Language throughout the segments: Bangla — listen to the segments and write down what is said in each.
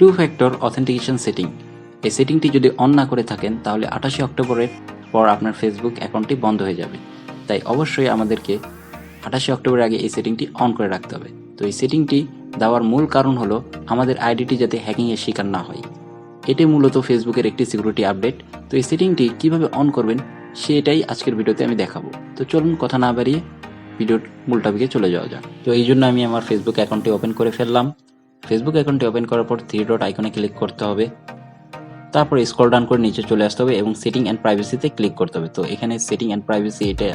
টু ফ্যাক্টর অথেন্টিকেশন সেটিং, এই সেটিংটি যদি অন না করে থাকেন তাহলে 28 অক্টোবরের পর আপনার ফেসবুক অ্যাকাউন্টটি বন্ধ হয়ে যাবে। তাই অবশ্যই আমাদেরকে 28 অক্টোবরের আগে এই সেটিংটি অন করে রাখতে হবে। তো এই সেটিংটি দেওয়ার মূল কারণ হলো আমাদের আইডিটি যাতে হ্যাকিংয়ের শিকার না হয়। এটি মূলত ফেসবুকের একটি সিকিউরিটি আপডেট। তো এই সেটিংটি কিভাবে অন করবেন সেটাই আজকের ভিডিওতে আমি দেখাবো। তো চলুন কথা না বাড়িয়ে ভিডিওর মূল টপিকে চলে যাওয়া যাক। তো এই জন্য আমি আমার ফেসবুক অ্যাকাউন্টটি ওপেন করে ফেললাম। ফেসবুক অ্যাকাউন্টটি ওপেন করার পর 3 ডট আইকনে ক্লিক করতে হবে, তারপরে স্ক্রল ডাউন করে নিচে চলে আসতে হবে এবং সেটিং অ্যান্ড প্রাইভেসিতে ক্লিক করতে হবে। তো এখানে সেটিং অ্যান্ড প্রাইভেসি এটা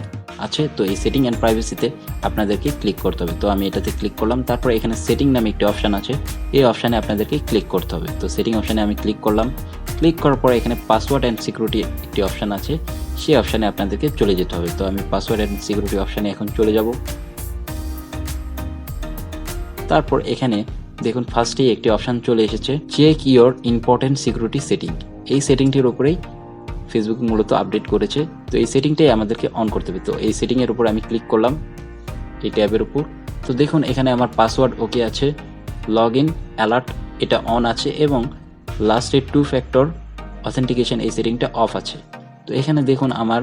আছে, তো এই সেটিং অ্যান্ড প্রাইভেসিতে আপনাদেরকে ক্লিক করতে হবে। তো আমি এটাতে ক্লিক করলাম, তারপরে এখানে সেটিং নামে একটি অপশান আছে, এই অপশানে আপনাদেরকে ক্লিক করতে হবে। তো সেটিং অপশানে আমি ক্লিক করলাম, ক্লিক করার পরে এখানে পাসওয়ার্ড অ্যান্ড সিকিউরিটি একটি অপশান আছে, সেই অপশানে আপনাদেরকে চলে যেতে হবে। তো আমি পাসওয়ার্ড অ্যান্ড সিকিউরিটি অপশানে এখন চলে যাব। তারপর এখানে দেখুন ফার্স্টেই একটি অপশান চলে এসেছে, check your important security setting. এই সেটিংটির উপরেই ফেসবুক মূলত আপডেট করেছে। তো এই সেটিংটাই আমাদেরকে অন করতে হবে। তো এই সেটিংয়ের উপর আমি ক্লিক করলাম এই ট্যাবের উপর। তো দেখুন এখানে আমার পাসওয়ার্ড ওকে আছে, লগ ইন অ্যালার্ট এটা অন আছে এবং লাস্টে টু ফ্যাক্টর অথেন্টিকেশন এই সেটিংটা অফ আছে। তো এখানে দেখুন আমার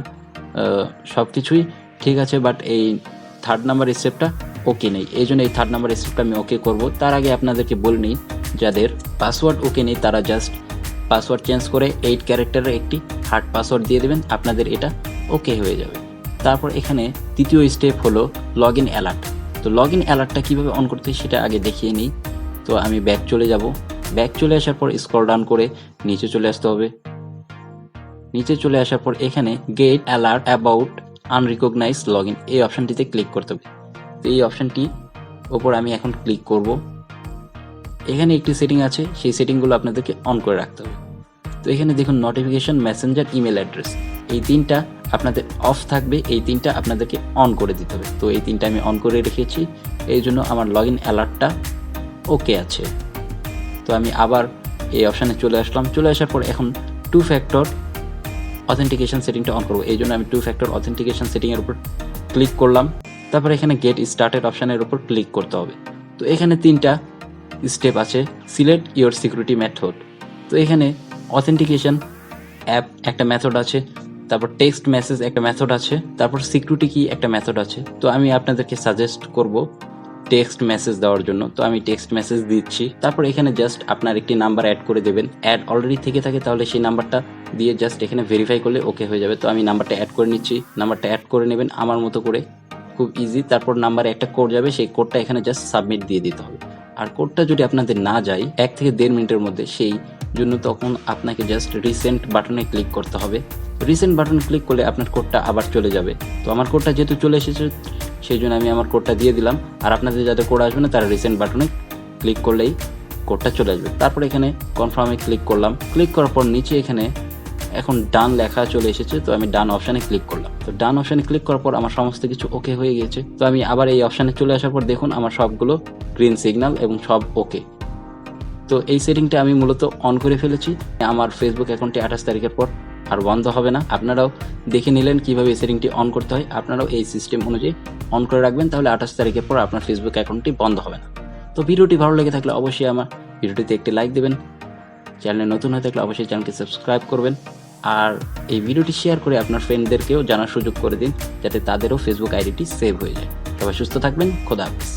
সব কিছুই ঠিক আছে, বাট এই থার্ড নাম্বার স্টেপটা ওকে নেই, এই জন্য এই থার্ড নাম্বার স্টেপটা আমি ওকে করব। তার আগে আপনাদেরকে বলে নিই, যাদের পাসওয়ার্ড ওকে নেই তারা জাস্ট পাসওয়ার্ড চেঞ্জ করে 8 ক্যারেক্টারের একটি হার্ড পাসওয়ার্ড দিয়ে দেবেন, আপনাদের এটা ওকে হয়ে যাবে। তারপর এখানে তৃতীয় স্টেপ হলো লগ ইন অ্যালার্ট। তো লগ ইন অ্যালার্টটা কীভাবে অন করতে সেটা আগে দেখিয়ে নিই। তো আমি ব্যাক চলে যাব, ব্যাক চলে আসার পর স্ক্রল ডাউন করে নিচে চলে আসতে হবে। নিচে চলে আসার পর এখানে get alert about unrecognised log in এই অপশানটিতে ক্লিক করতে হবে। তো এই অপশানটি ওপর আমি এখন ক্লিক করব। এখানে একটি সেটিং আছে, সেই সেটিংগুলো আপনাদেরকে অন করে রাখতে হবে। তো এখানে দেখুন নোটিফিকেশন, মেসেঞ্জার, ইমেল অ্যাড্রেস এই তিনটা আপনাদের অফ থাকবে, এই তিনটা আপনাদেরকে অন করে দিতে হবে। তো এই তিনটা আমি অন করে রেখেছি, এই জন্য আমার লগ ইন অ্যালার্টটা ওকে আছে। তো আমি আবার এই অপশানে চলে আসলাম, চলে আসার পর এখন টু ফ্যাক্টর অথেন্টিকেশন সেটিংটা অন করবো, এই জন্য আমি টু ফ্যাক্টর অথেন্টিকেশন সেটিংয়ের উপর ক্লিক করলাম। তারপর এখানে গেট স্টার্টেড অপশানের উপর ক্লিক করতে হবে। তো এখানে তিনটা স্টেপ আছে, সিলেক্ট ইওর সিকিউরিটি মেথড। তো এখানে অথেন্টিকেশন অ্যাপ একটা মেথড আছে, তারপর টেক্সট মেসেজ একটা মেথড আছে, তারপর সিকিউরিটি কি একটা মেথড আছে। তো আমি আপনাদেরকে সাজেস্ট করব টেক্সট মেসেজ দেওয়ার জন্য। তো আমি টেক্সট মেসেজ দিচ্ছি। তারপর এখানে জাস্ট আপনার একটি নাম্বার অ্যাড করে দেবেন, অ্যাড অলরেডি থেকে থাকে তাহলে সেই নাম্বারটা দিয়ে জাস্ট এখানে ভেরিফাই করলে ওকে হয়ে যাবে। তো আমি নাম্বারটা অ্যাড করে নিচ্ছি, নাম্বারটা অ্যাড করে নেবেন আমার মতো করে, খুব ইজি। তারপর নাম্বারে একটা কোড যাবে, সেই কোডটা এখানে জাস্ট সাবমিট দিয়ে দিতে হবে। আর কোডটা যদি আপনাদের না যায় 1 থেকে 1.5 মিনিটের মধ্যে, সেই জন্য তখন আপনাকে জাস্ট রিসেন্ট বাটনে ক্লিক করতে হবে। রিসেন্ট বাটন ক্লিক করলে আপনার কোডটা আবার চলে যাবে। তো আমার কোডটা যেহেতু চলে এসেছে সেই জন্য আমি আমার কোডটা দিয়ে দিলাম। আর আপনাদের যাদের কোড আসবে না তারা রিসেন্ট বাটনে ক্লিক করলেই কোডটা চলে আসবে। তারপর এখানে কনফার্মে ক্লিক করলাম, ক্লিক করার পর নিচে এখানে এখন ডান লেখা চলে এসেছে। তো আমি ডান অপশানে ক্লিক করলাম। তো ডান অপশানে ক্লিক করার পর আমার সমস্ত কিছু ওকে হয়ে গেছে। তো আমি আবার এই অপশানে চলে আসার পর দেখুন আমার সবগুলো গ্রিন সিগন্যাল এবং সব ওকে। তো এই সেটিংটা আমি মূলত অন করে ফেলেছি। আমার ফেসবুক অ্যাকাউন্টটি 28 তারিখের পর আর বন্ধ হবে না। আপনারাও দেখে নিলেন কীভাবে এই সেটিংটি অন করতে হয়, আপনারাও এই সিস্টেম অনুযায়ী অন করে রাখবেন, তাহলে 28 তারিখের পর আপনার ফেসবুক অ্যাকাউন্টটি বন্ধ হবে না। তো ভিডিওটি ভালো লেগে থাকলে অবশ্যই আমার ভিডিওটিতে একটি লাইক দেবেন, চ্যানেলে নতুন হয়ে থাকলে অবশ্যই চ্যানেলটি সাবস্ক্রাইব করবেন, আর এই ভিডিওটি শেয়ার করে আপনার ফ্রেন্ডদেরকেও জানার সুযোগ করে দিন যাতে তাদেরও ফেসবুক আইডিটি সেভ হয়ে যায়। সবাই সুস্থ থাকবেন, খোদা হাফেজ।